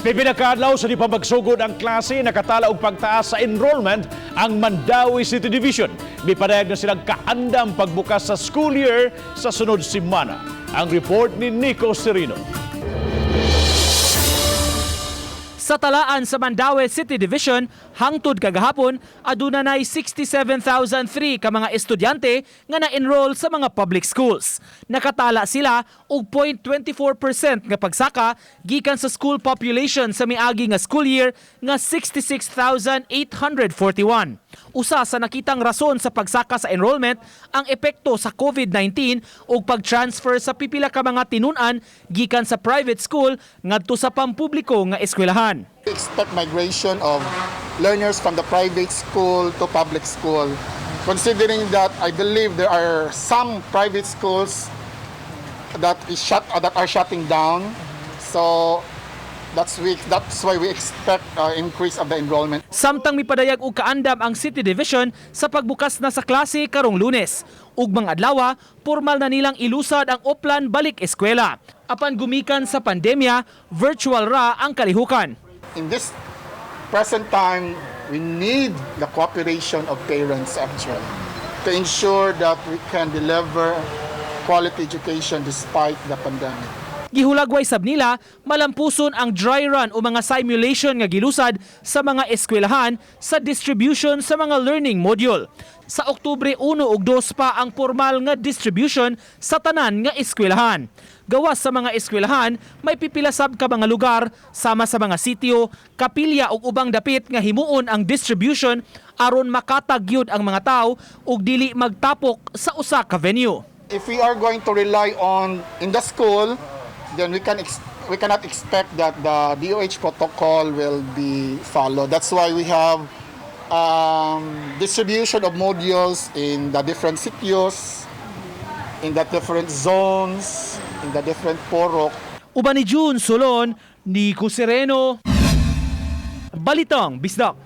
Pipinakaadlaw sa di pa magsugod ang klase, nakatala og pagtaas sa enrollment ang Mandaue City Division. Mipadayag na silang kaandam pagbukas sa school year sa sunod semana. Ang report ni Nico Serino. Sa talaan sa Mandaue City Division, hangtod kagahapon, aduna nay 67,003 ka mga estudyante nga na-enroll sa mga public schools. Nakatala sila og 0.24% nga pagsaka gikan sa school population sa miagi nga school year nga 66,841. Usa sa nakitang rason sa pagsaka sa enrollment ang epekto sa COVID-19 ug pag-transfer sa pipila ka mga tinun-an gikan sa private school ngadto sa pampubliko nga eskwelahan. We expect migration of learners from the private school to public school. Considering that I believe there are some private schools that are shutting down, so that's why we expect increase of the enrollment. Samtang mipadayag og kaandam ang City Division sa pagbukas na sa klase karong Lunes. Ug mga adlaw, formal na nilang ilusad ang oplan balik eskwela. Apan gumikan sa pandemya, virtual ra ang kalihukan. In this present time, we need the cooperation of parents actually to ensure that we can deliver quality education despite the pandemic. Gihulagway sab nila, malampuson ang dry run o mga simulation nga gilusad sa mga eskwelahan sa distribution sa mga learning module. Sa Oktubre 1 ug 2 pa ang formal nga distribution sa tanan nga eskwelahan. Gawas sa mga eskwelahan, may pipila sab ka mga lugar sama sa mga sitio, kapilya ug ubang dapit nga himuon ang distribution aron makatag gyud ang mga tawo ug dili magtapok sa usa ka venue. If we are going to rely on in the school, then we cannot expect that the DOH protocol will be followed. That's why we have distribution of modules in the different sitios, in the different zones, in the different porok. Uban ni June Solon, Nico Sereno, Balitang Bisdak.